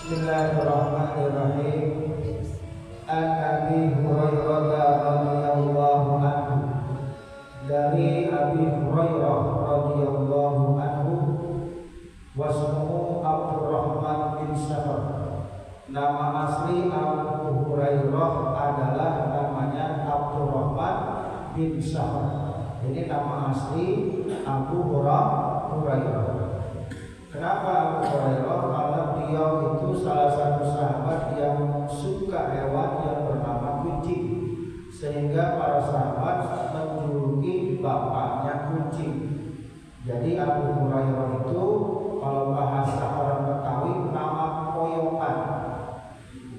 Bismillahirrahmanirrahim. An Abi Hurairah radhiyallahu anhu, dari Abi Hurairah radhiyallahu anhu, wasmuhu Abdurrahman bin Safar. Nama asli Abu Hurairah adalah namanya Abdurrahman bin Safar. Jadi nama asli Abu Hurairah. Kenapa Abu Hurairah? Karena beliau itu salah satu sahabat yang suka hewan yang bernama kucing, sehingga para sahabat menjuluki bapaknya kucing. Jadi Abu Hurairah itu kalau bahasa orang Betawi nama koyokan.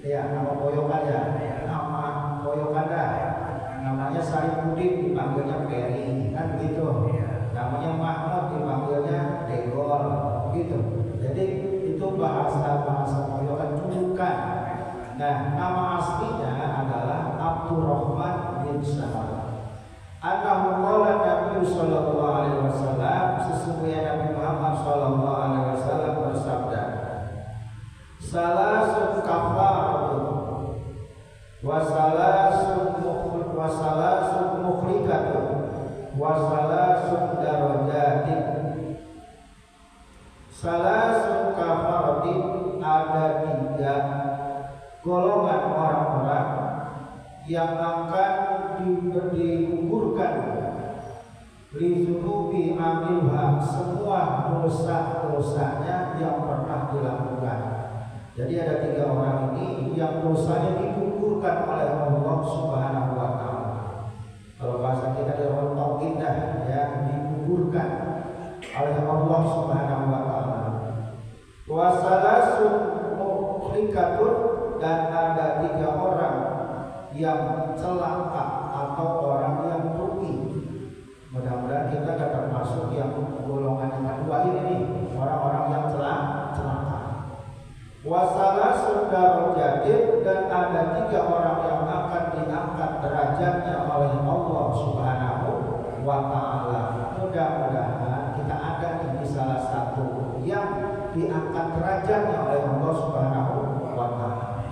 Ya, nama koyokan ya. Nama koyokan dah. Namanya Sarifuddin dipanggilnya Peri, kan gitu. Namanya Mahmud dipanggilnya Degol, gitu. Jadi itu bahasa koyokan julukan. Nah, nama aslinya adalah Abdurrahman bin Safar. Annahu qala Nabi sallallahu alaihi wasallam, sesungguhnya Nabi Muhammad sallallahu alaihi wasallam bersabda, salasun kafaratun wa salasun mukhlikatun wa salasun darajatin. Salasun kafaratin, ada 3 golongan orang-orang yang akan digugurkan lizunubi amilha, semua dosa-dosanya yang pernah dilakukan. Jadi ada 3 orang ini yang dosanya digugurkan oleh Allah Subhanahu wa taala. Kalau bahasa kita dirontok indah ya, digugurkan oleh Allah Subhanahu wa taala. Wa salasun mukhlikatun, dan ada 3 orang yang celaka atau orang yang rugi. Mudah-mudahan kita tidak termasuk yang golongan yang kedua ini nih, orang-orang yang celaka. Wasalasun darajatin, dan ada 3 orang yang akan diangkat derajatnya oleh Allah Subhanahu wa taala. Mudah-mudahan kita ada di salah satu yang diangkat derajatnya oleh Allah Subhanahu wa taala.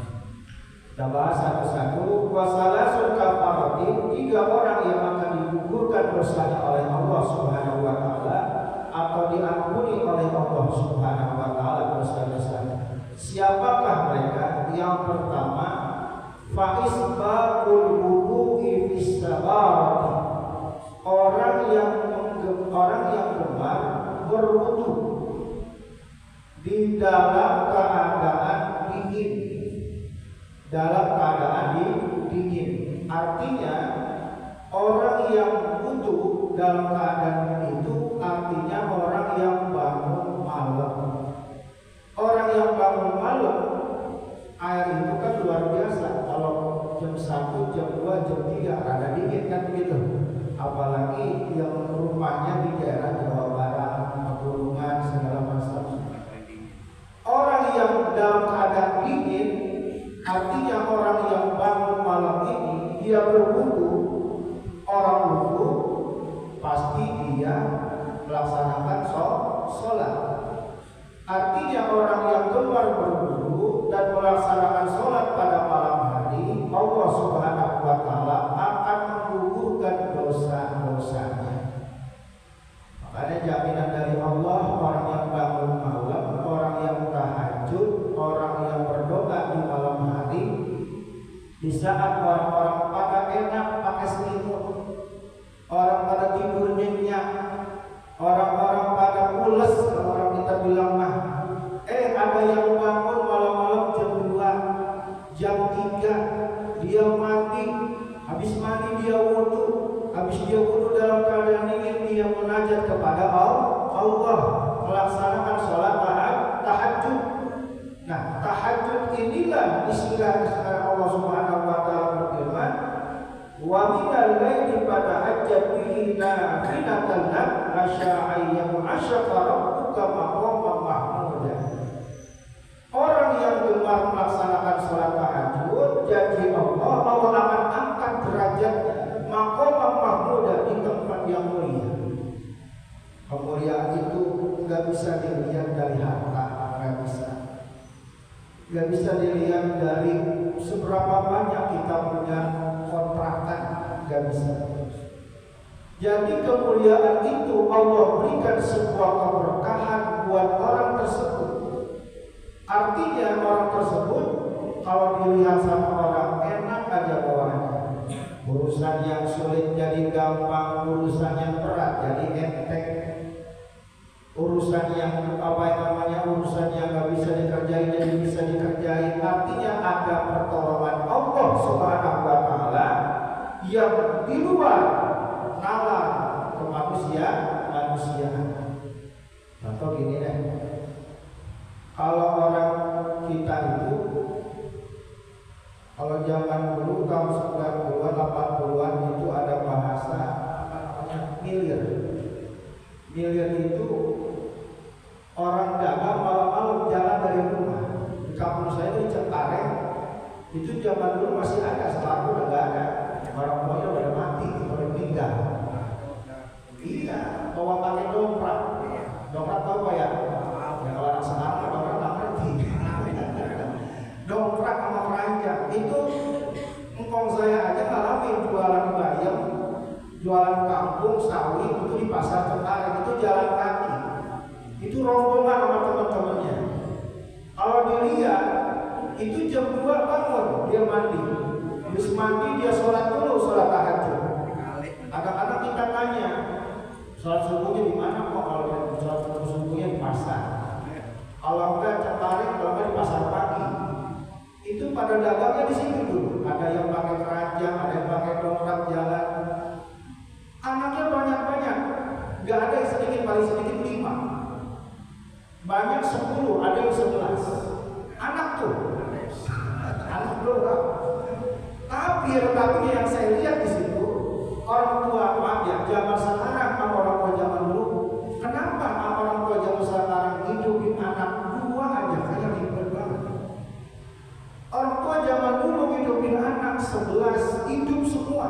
Kita bahas satu-satu. Wasalasun kafaratin, 3 orang yang akan digugurkan dosanya oleh Allah Subhanahu wa taala atau diampuni oleh Allah Subhanahu wa taala dosa-dosanya. Siapakah mereka? Yang pertama, faisbaqul wudu'i fis sabarati, orang yang gemar berwudu di dalam keadaan dingin. Dalam keadaan dingin, artinya orang yang wudu dalam keadaan itu artinya orang yang bangun malam. Orang yang bangun malam, air itu kan luar biasa. Kalau jam 1, jam 2, jam 3 rada dingin kan begitu. Apalagi yang rumahnya di daerah Jawa Barat, pegunungan segala macam. Orang yang dalam keadaan dingin, artinya orang yang bangun malam ini dia berwudu. Orang wudu pasti dia melaksanakan sholat. Artinya orang yang gemar berwudu dan melaksanakan sholat pada malam hari, Allah Subhanahu wa taala akan menggugurkan dosa-dosanya. Makanya jaminan dari Allah, orang yang bangun malam, orang yang tahajud, orang yang berdoa di malam hari, di saat orang-orang pada enak pakai selimut, orang pada tidur nyenyak, orang-orang pada pules, kalau orang kita bilang mah, ada yang bangun malam-malam jam 2, jam 3, dia mandi, habis mandi dia wudu, habis dia wudu dalam keadaan dingin dia munajat kepada Allah, melaksanakan sholat tahajud. Nah, tahajud inilah istilah Allah Subhanahu wa taala berfirman, wa minal laili fatahajjat bihi nafilatan lak asya'ayyam asyqa rabbuka maqaman mahmuda. Orang yang gemar melaksanakan sholat tahajud, janji Allah akan angkat derajatnya maqaman mahmuda, di tempat yang mulia. Kemuliaan itu nggak bisa dilihat dari harta, nggak bisa. Gak bisa dilihat dari seberapa banyak kita punya kontrakan, gak bisa. Jadi kemuliaan itu Allah berikan sebuah keberkahan buat orang tersebut. Artinya orang tersebut kalau dilihat sama orang enak aja bawaannya. Urusan yang sulit jadi gampang, urusan yang berat jadi enteng. Urusan yang urusan yang nggak bisa dikerjain jadi bisa dikerjain. Artinya ada pertolongan Allah Subhanahu wa Ta'ala yang di luar nalar ke manusia. Contoh gini deh, kalau orang kita itu, kalau zaman dulu tahun 90-an 80-an itu ada bahasa milir. Milir itu orang dagang malam-malam jalan dari rumah. Di kampung saya itu di Cengkareng, itu zaman dulu masih ada, sekarang udah nggak ada. Orang tuanya udah mati, udah meninggal. Iya, bawa pakai dongkrak. Dongkrak tahu apa ya? Ya kalau anak sekarang dongkrak nggak ngerti. Dongkrak sama keranjang itu engkong saya aja ngalamin jualan bayam, jualan kampung sawit itu di pasar Cengkareng, itu jalan kaki. Itu rombongan sama teman-temannya. Kalau dilihat itu jam 2 bangun dia mandi. Habis mandi dia sholat dulu, sholat tahajud. Kadang-kadang kita tanya, sholat subuhnya di mana kok? Kalau sholat subuhnya di pasar. Kalau enggak Cengkareng, kalau enggak di pasar pagi. Itu pada dagangnya di situ dulu. Ada yang pakai keranjang, ada yang pakai dongkrak jalan. Anaknya banyak-banyak. Enggak ada yang sedikit, paling sedikit 5. Banyak 10, ada yang 11. Anak tuh. Anak doang. Tapi yang saya lihat di situ, orang tua ya zaman sekarang sama orang tua zaman dulu. Kenapa orang tua zaman sekarang hidupin anak 2 aja kayak ribet banget. Orang tua zaman dulu hidupin anak 11 hidup semua.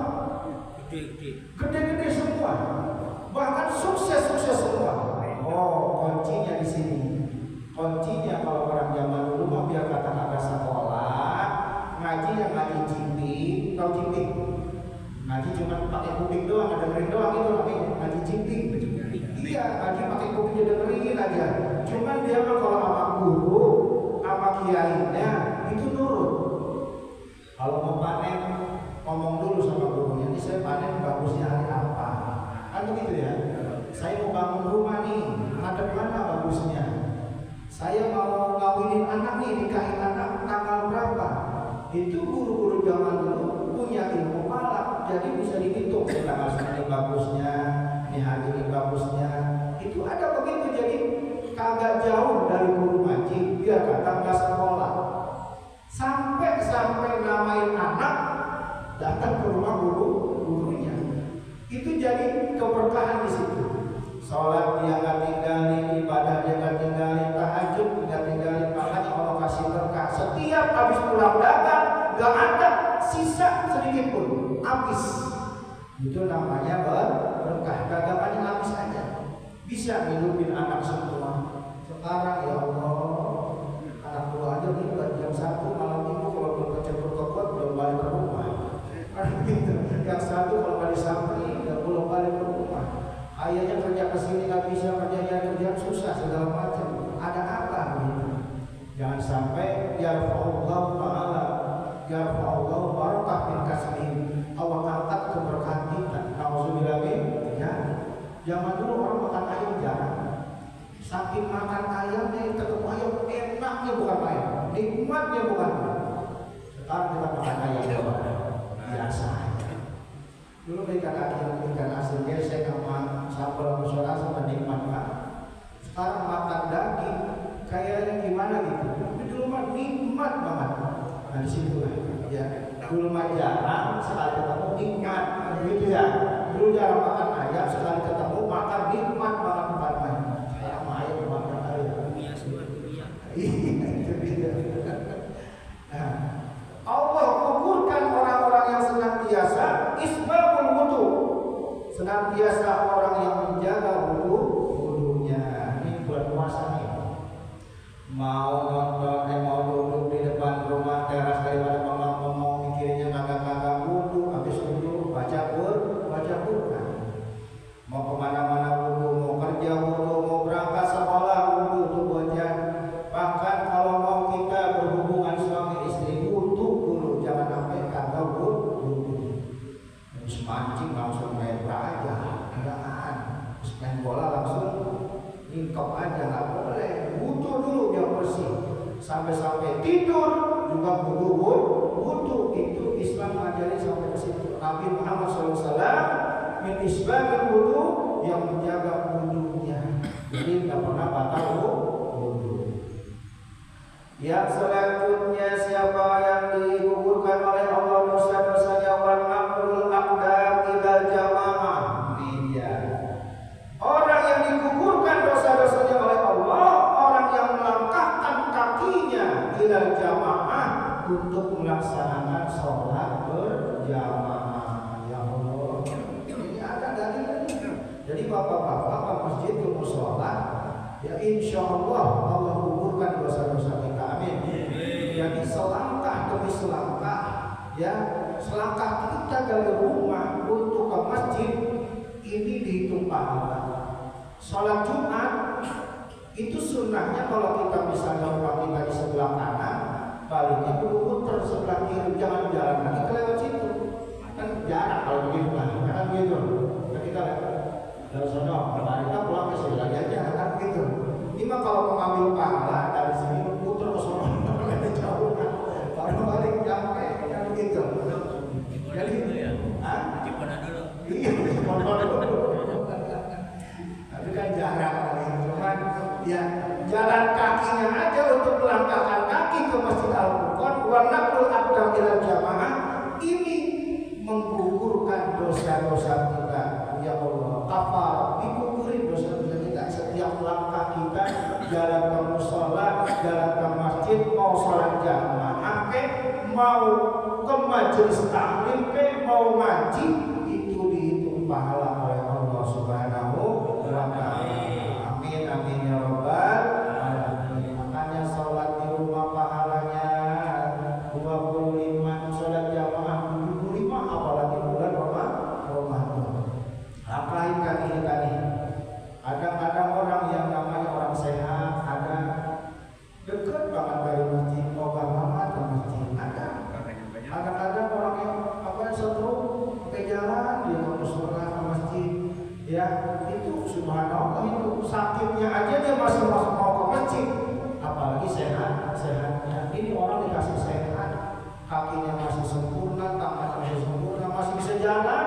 Gede-gede semua. Bahkan sukses semua. Oh, kuncinya di sini. Kuncinya kalau orang zaman dulu mah biar kata-kata sekolah, ngaji yang ngaji cimping, tahu cimping? Ngaji cuma pakai kuping doang, dengerin doang itu namanya ngaji cimping. Iya, ngaji pakai kuping dengerin aja. Cuman dia mah kalau sama guru, sama kiainya itu nurut. Kalau mau panen, ngomong dulu sama gurunya. Ini saya panen bagusnya hari apa? Kan begitu ya. Saya mau bangun rumah nih, hadap mana bagusnya? Saya mau ngawinin anak nih, nikahin anak tanggal berapa? Itu guru-guru zaman dulu punya ilmu falak, jadi bisa dihitung tanggal ini bagusnya, ini hari ini bagusnya. Itu ada begitu, jadi kagak jauh dari guru ngaji, dia datang ke sekolah. Sampai namain anak datang ke rumah gurunya. Itu jadi keberkahan di situ. Sholat dia nggak tinggalin, ibadah dia nggak tinggalin, tahajud nggak tinggalin. Makanya Allah kasih berkah. Setiap habis pulang dagang nggak ada sisa sedikit pun, habis. Itu namanya berkah. Dagangannya habis aja. Bisa hidupin anak semua. Sekarang ya Allah, anak tua aja nih jam 1 malam minggu kalau belum kecebur kokot belum balik ke rumah. Yang satu kalau nggak disamperin belum balik ke rumah. Ayahnya kerja kesini nggak bisa, kerja susah segala macam. Ada apa gitu? Jangan sampai yarfa'ullah ta'ala, yarfa'ullah barakah min kasbih. Allah angkat keberkahan kita. Nauzubillah min ya. Zaman dulu orang makan ayam jarang. Saking makan ayamnya ketemu ayam enaknya bukan ayam, nikmatnya bukan. Sekarang kita makan ayam biasa. Dulu ikan asin gesek sama sambal musola sama nikmat banget. Sekarang makan daging kayaknya gimana gitu. Tapi dulu mah nikmat banget. Nah di situ lah. Ya, dulu mah jarang sekali ketemu nikmat, gitu ya. Dulu jarang makan ayam, sekali ketemu makan nikmat banget bukan main. Saya mah ayam makan ayam. Itu dia. Nah, Allah kuburkan orang-orang yang senantiasa isbabul wudu, senantiasa orang yang menjaga wudunya. Ini bulan puasa nih. Mau nonton, mau duduk sekolah langsung nyingkap aja, nggak boleh. Wudu dulu biar bersih. Sampai tidur juga wudu. Itu Islam ngajari sampai ke situ. Nabi Muhammad SAW min isbaghil wudu, yang menjaga wudunya. Jadi nggak pernah batal wudu. Yang selanjutnya, siapa yang digugurkan oleh Allah dosa-dosanya wan naqlul aqdam ilal jamaah. Ini dia. Orang yang digugurkan dosa-dosanya oleh Allah, orang yang melangkahkan kakinya ilal jamaah untuk melaksanakan sholat berjamaah. Ya Allah, ini ada dalilnya. Jadi bapak-bapak ke masjid ke musola, ya insya Allah gugurkan dosa-dosa kita. Amin. Jadi selangkah demi selangkah, ya selangkah kita dari rumah untuk ke masjid ini dihitung pahala. Sholat Jumat itu sunnahnya kalau kita misalnya rumah kita di sebelah kanan, baliknya kudu muter sebelah kiri, jangan jalan lagi ke lewat situ. Kan jarak kalau begitu kan gitu. Nah, kita dari sana kita pulang ke sini lagi aja kan gitu. Ini mah kalau mengambil pahala dari sini muter ke sana jauh kan, baru balik nyampe kan begitu. Jadi iya, tapi kan jarak cuman ya jalan kakinya aja untuk melangkahkan kaki ke Masjid Al-Furqan wa naqlul aqdam ilal jamaah, ini menggugurkan dosa-dosa kita. Ya Allah, kafar digugurin dosa-dosa kita. Setiap langkah kita jalan ke mushola, jalan ke masjid, mau sholat jamaah ke, mau ke majelis taklim ke, mau ngaji, itu dihitung pahala oleh Allah Subhanahu wa ta'ala. Amin amin ya rabbal alamin. Makanya sholat di rumah pahalanya 25, sholat jamaah 25, apalagi bulan Ramadan. Apalagi ini tadi. Kadang-kadang orang yang namanya orang sehat, ada dekat banget dari masjid, obah banget ke masjid. Kadang-kadang orang yang setrum pakai jalan dia ke musola ke masjid, ya itu subhanallah, itu sakitnya aja dia masih mau ke masjid, apalagi sehatnya. Ini orang dikasih sehat, kakinya masih sempurna, tangannya masih sempurna, masih bisa jalan,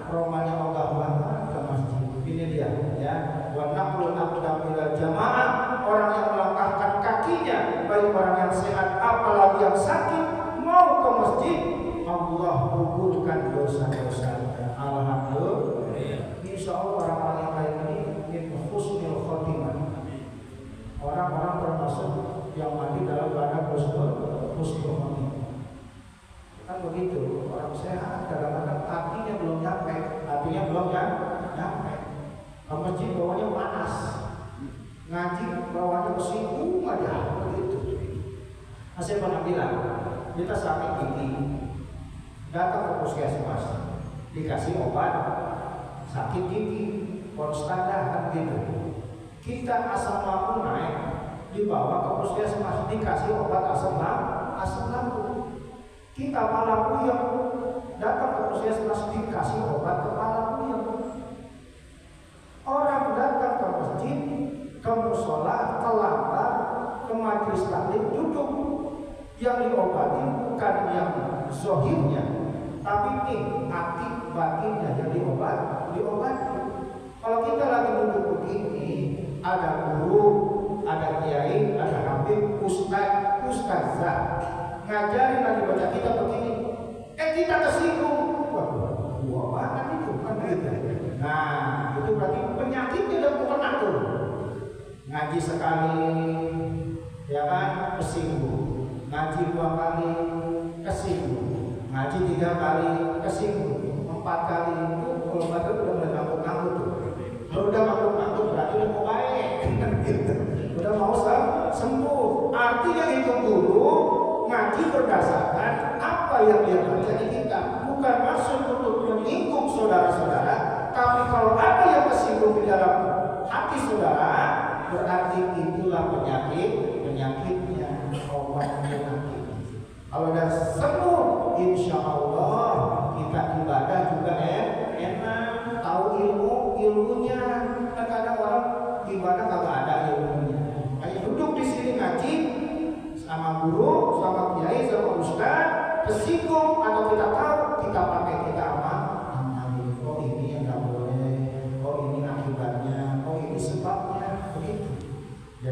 romanya ogah banget ke masjid. Ini dia, ya. Wa naqlul aqdam ilal jamaah, orang yang melangkahkan kakinya, baik orang yang sehat apalagi yang sakit, mau ke masjid, Allah gugurkan dosa-dosanya. Alhamdulillah. Insya Allah orang-orang yang lain ini min husnul khotimah. Orang-orang termasuk yang mati dalam keadaan husnul khotimah. Kan begitu. Orang sehat kadang-kadang hatinya belum nyampe, nyampe. Ke masjid bawahnya panas, ngaji bawahnya bersinggung aja begitu. Saya pernah bilang, kita sakit gigi, datang ke puskesmas, dikasih obat sakit gigi, konstanda kan gitu. Kita asam lambung naik, dibawa ke puskesmas, dikasih obat asam lambung. Kita kepala puyeng, datang ke puskesmas, dikasih obat kepala puyeng. Orang datang ke masjid, ke musola, terlambat, ke majelis taklim, duduk. Yang diobati bukan yang zohirnya, tapi hati batinnya yang diobati. Kalau kita lagi duduk begini, ada guru, ada kiai, ada habib, ustazah ngajarin lagi baca kita begini, kita tersinggung, wah banget itu kan gitu. Nah itu berarti penyakitnya udah bukan aku. Ngaji sekali, ya kan, tersinggung. Ngaji 2 kali kesinggung, ngaji 3 kali kesinggung, 4 kali itu kalau baru udah mulai ngantuk tuh. Kalau udah ngantuk berarti udah mau baik, gitu. Udah mau sembuh. Artinya itu dulu ngaji berdasarkan apa yang dia baca di kitab, bukan maksud untuk menyinggung saudara-saudara. Tapi kalau ada yang kesinggung di dalam hati saudara, berarti itulah penyakitnya. Kalau udah sembuh, insya Allah kita ibadah juga enak.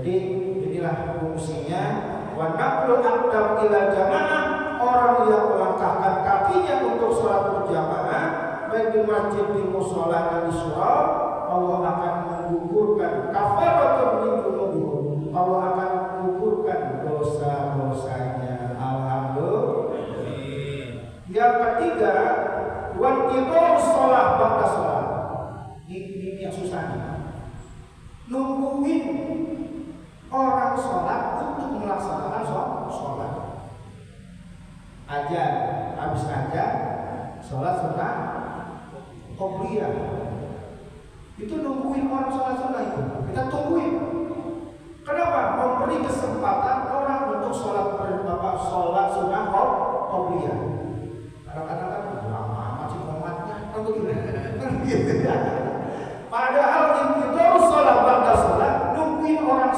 Jadi inilah fungsinya wa naqlu aqdam ila jamaah, orang yang melangkahkan kakinya untuk sholat berjamaah baik di masjid, di mushola dan di surau, Allah akan menggugurkan kafaratun min dzunubihim, Allah akan menggugurkan dosa-dosanya. Alhamdulillah. Yang ketiga, wantidor sholat ba'da sholat. Ini yang susah nih. Nungguin orang sholat untuk melaksanakan sholat. Ajar, habis ajar, sholat sunnah qobliyah. Itu nungguin orang sholat sunnah itu. Kita tungguin. Kenapa? Memberi kesempatan orang untuk sholat sunnah qobliyah. Kadang-kadang kan lama masih komatnya, kan begitu. Padahal itu sholat ba'da sholat, nungguin orang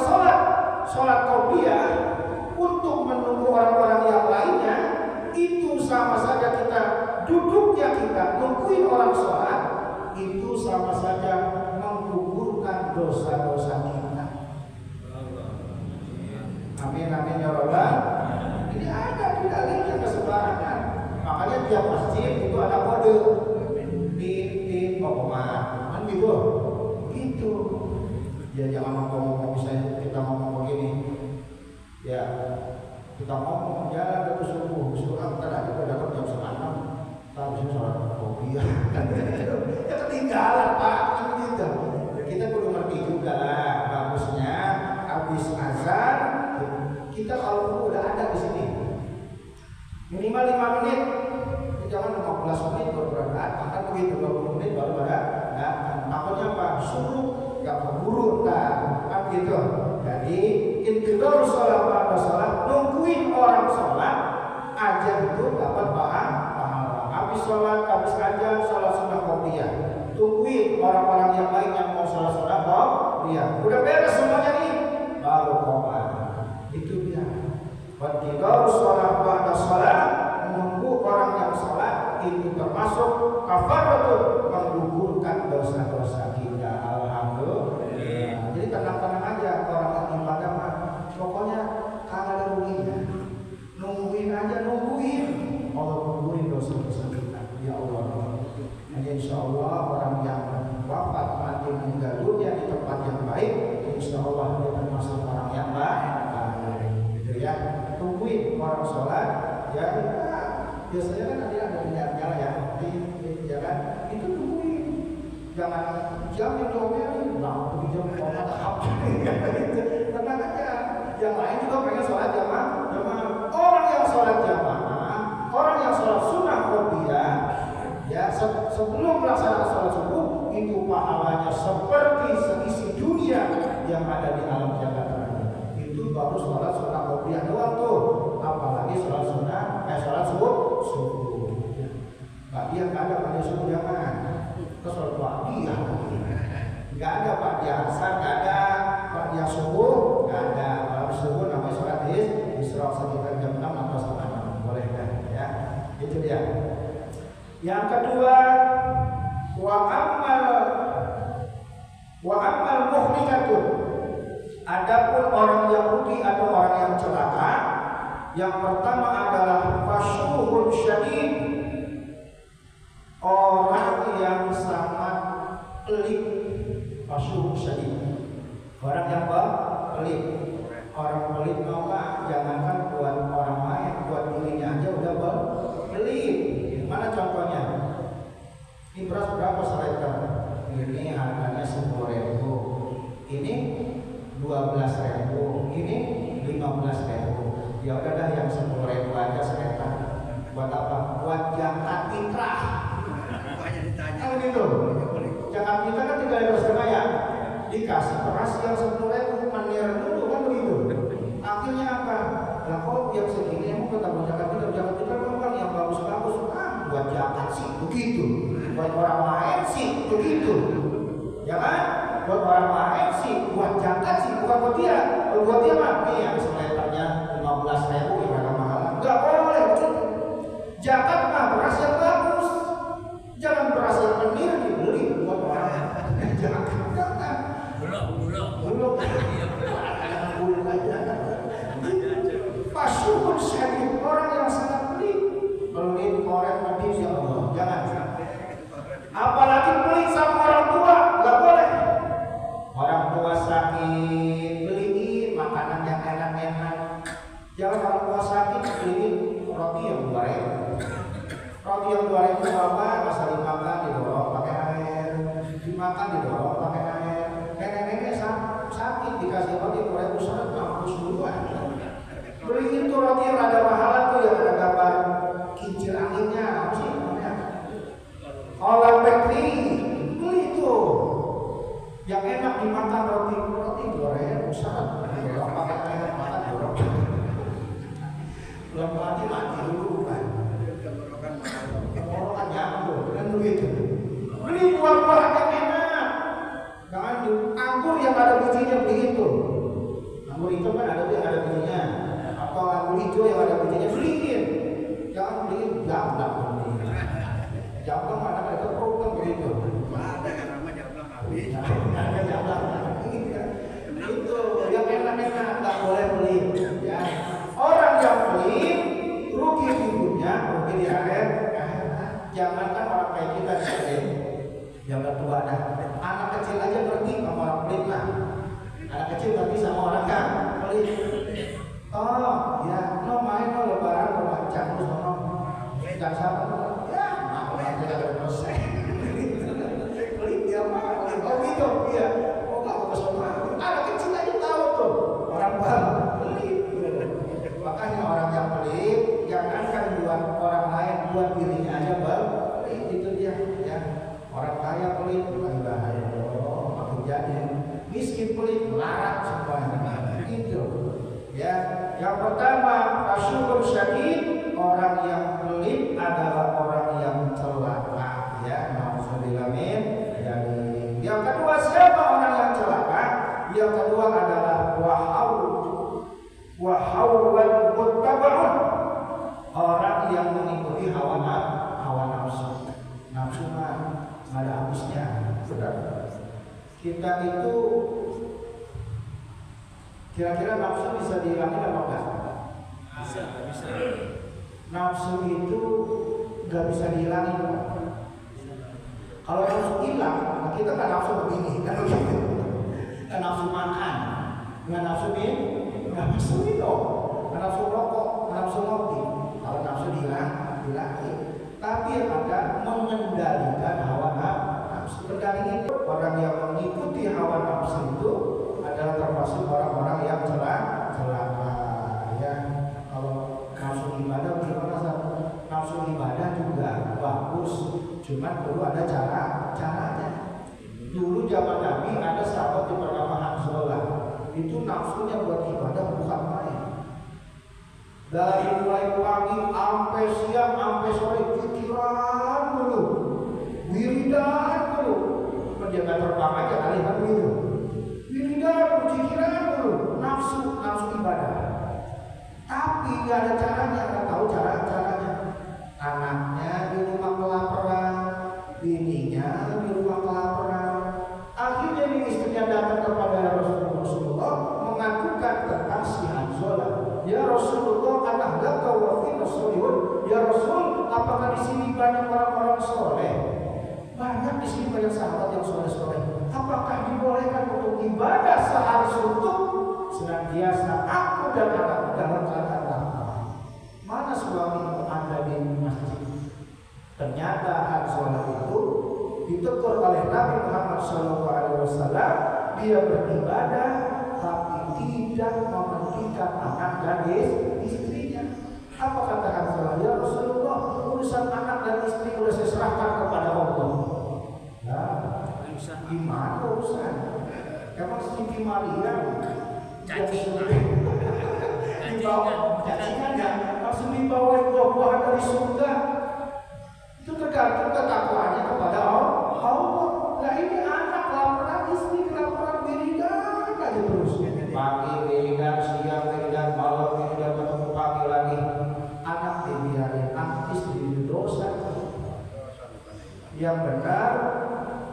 sholat qobliyah untuk menunggu orang-orang yang lainnya, itu sama saja kita duduknya kita nungguin orang sholat, itu sama saja menggugurkan dosa-dosa kita. Amin amin ya rabbal. Ini ada di dalilnya kesebarangan. Makanya tiap masjid itu ada kode di pokoknya kan gitu. Ya jangan ngomong misalnya kita ngomong begini, ya kita ngomong jalan ke subuh kan kadang kita dapat jam 6 tahu sih sholat qobliyah ya ketinggalan Pak kan gitu. Ya, kita perlu ngerti juga lah, bagusnya habis azan kita kalau udah ada di sini minimal 5 menit, jangan 15 menit baru berangkat, kan begitu 20 menit baru ada. Nah, takutnya apa? Suruh nggak keburu kan gitu. Jadi intidor sholat pada sholat, nungguin orang sholat aja itu dapat pahala. Habis sholat, habis ajar, sholat sunnah qobliyah. Tungguin orang-orang yang lain yang mau sholat sunnah qobliyah. Udah beres semuanya nih, baru qobliyah. Itu dia. Intidor sholat pada sholat, menunggu orang yang sholat itu termasuk kafaratun, menggugurkan dosa-dosa kita. Alhamdulillah. Jadi tenang-tenang aja orang yang ibadah mah, pokoknya kagak ada ruginya. Nungguin aja, nungguin Allah menggugurkan dosa-dosa kita. Ya Allah. Jadi insya Allah orang yang wafat mati meninggal dunia di tempat yang baik, insya Allah dia termasuk orang yang baik. Gitu ya. Tungguin orang sholat, ya biasanya kan ada niatnya ya, ya kan? Itu tungguin, jangan jam yang diomelin, jam komat apa? Tenang aja. Yang lain juga pengen sholat jamaah. Orang yang sholat jamaah, orang yang sholat sunnah qobliyah, ya sebelum melaksanakan sholat subuh itu pahalanya seperti seisi dunia yang ada di alam jagat raya. Itu baru sholat sunnah qobliyah doang tuh, apalagi sholat subuh. Pak dia nggak ada pada subuh jangan. Terus sholat ba'diyah nggak ada, Pak dia asar nggak ada, Pak dia subuh nggak ada. Kalau subuh namanya sholat isra sekitar jam 6 atau setengah 6 boleh kan ya. Itu dia. Yang kedua, wa amal muhlikatun. Adapun orang yang rugi atau orang yang celaka, yang pertama adalah fasyuhun syadid, orang yang sangat pelit. Fasyuhun syadid, orang yang pelit. Orang pelit mau Pak, jangankan buat orang lain, buat dirinya aja udah pelit. Mana contohnya? Ini beras berapa seliter? Ini harganya 10.000. Ini 12.000, ini 15.000. Ya udah dah yang 10.000 aja seliter. Buat apa? Buat zakat fitrah. Kalau gitu, zakat fitrah kan 3.000 ya. Dikasih beras yang 10.000 menir dulu kan begitu. Akhirnya apa? Lah kok yang segini emang kita mau zakat fitrah kan yang bagus-bagus buat zakat sih begitu. Buat orang lain sih begitu. Ya kan? Buat orang lain sih buat zakat sih bukan buat dia. Kalau buat dia mah yang seliternya 15.000 yang ada mahal. Enggak boleh. Zakat mah beras yang bagus. Jangan beras yang menir dibeli buat orang. Jangan. Bulog. orang tua sakit beli roti yang 2.000. Roti yang 2.000 apa? Masa dimakan didorong pakai air, dimakan didorong pakai air. Nenek-nenek sakit dikasih roti 2.000 seret mampus duluan. Beli itu roti yang ada mahalan tuh yang ada gambar kincir anginnya, apa sih namanya? Holland Bakery, beli itu. Yang enak dimakan roti 2.000 seret. Didorong pakai air, makan dorong. Belum mati dulu kan. Orang nyambung kan begitu. Beli buah-buahan yang enak. Jangan anggur yang ada bijinya begitu. Anggur itu kan ada bijinya. Atau anggur hijau yang ada bijinya beliin. Jangan beliin jamblang. Jamblang mana mereka program begitu. Ada yang namanya jamblang habis. Ada jamblang. Itu yang enak-enak nggak boleh beli. Ya. Orang yang beli rugi hidupnya, rugi di akhir. Jangankan orang kayak kita yang tua dah. Anak kecil aja ngerti sama orang pelit lah. Anak kecil ngerti sama orang kan pelit. Oh ya, no main no lebaran no macam no sono. Jangan sabar. Ya, mau aja kagak selesai. Pelit dia mah. Oh gitu, iya. Oh nggak ke sono. Anak kecil aja tahu tuh. Orang baru pelit. Makanya orang yang pelit jangankan buat orang lain, buat dirinya aja baru pelit. Itu dia ya. Orang kaya pelit, bahaya. Oh, makin jadi miskin pelit, larat semuanya. Gitu. Ya, yang pertama asyukur syadid, orang yang pelit adalah orang yang celaka. Ya, nauzubillah min. Jadi yang kedua siapa orang yang celaka? Yang kedua adalah wahawal muttabaun, orang yang mengikuti hawa nafsu. Nafsu mah ada habisnya. Saudara, kita itu kira-kira nafsu bisa dihilangin apa enggak? Bisa. Nafsu itu nggak bisa dihilangin. Kalau nafsu hilang, kita kan nafsu begini, kan begitu. Kan nafsu makan, nggak nafsu minum, nggak nafsu minum, nggak nafsu rokok, nggak nafsu ngopi. Kalau nafsu hilangin. Tapi yang ada mengendalikan hawa nafsu. Kendali itu orang yang mengikuti hawa nafsu itu adalah termasuk orang-orang yang celaka. Ya, kalau nafsu ibadah bagaimana? Nafsu ibadah juga bagus, cuma perlu ada caranya. Dulu zaman Nabi ada sahabat yang bernama Hanzalah. Itu nafsunya buat ibadah bukan main. Dari mulai pagi sampai siang sampai sore pikiran dulu, wiridan dulu. Penjaga terbang aja kali kan begitu. Wiridan pikiran dulu, nafsu ibadah. Tapi nggak ada caranya, nggak tahu caranya. Anaknya di rumah kelaparan, bininya di rumah kelaparan. Akhirnya istrinya datang kepada Rasulullah mengadukan tentang si Hanzalah. Ya Rasulullah, anahlaka wa fina sholihun. Ya Rasul, apakah di sini banyak orang-orang soleh? Banyak di sini banyak sahabat yang soleh-soleh. Apakah dibolehkan untuk ibadah sehari suntuk senantiasa aku dan anakku dalam keadaan lapar? Mana suami Anda di masjid? Ternyata Hanzalah itu ditegur oleh Nabi Muhammad SAW. Dia beribadah tapi tidak mementingkan anak dan istrinya. Apa kata Hanzalah? Ya Rasulullah, urusan anak dan istri sudah saya serahkan kepada Allah. Nah, gimana urusan? Emang Siti Maria cacingan ya, langsung dibawa buah-buahan dari surga. Itu tergantung ketakwaannya kepada Allah. Nah ini anak kelaparan, istri kelaparan, wiridan aja terus. Pagi wiridan, siang wiridan, malam wiridan, ketemu pagi lagi. Anak dibiarin, anak istri dosa. Yang benar,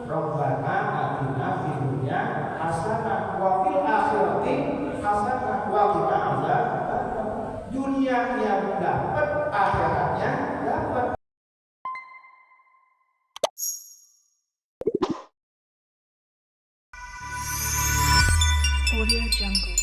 Rabbana atina fid dunya hasanah wa fil akhirati hasanah wa qina adzabannar. Dunianya dapat, akhiratnya dapat. Audio Jungle.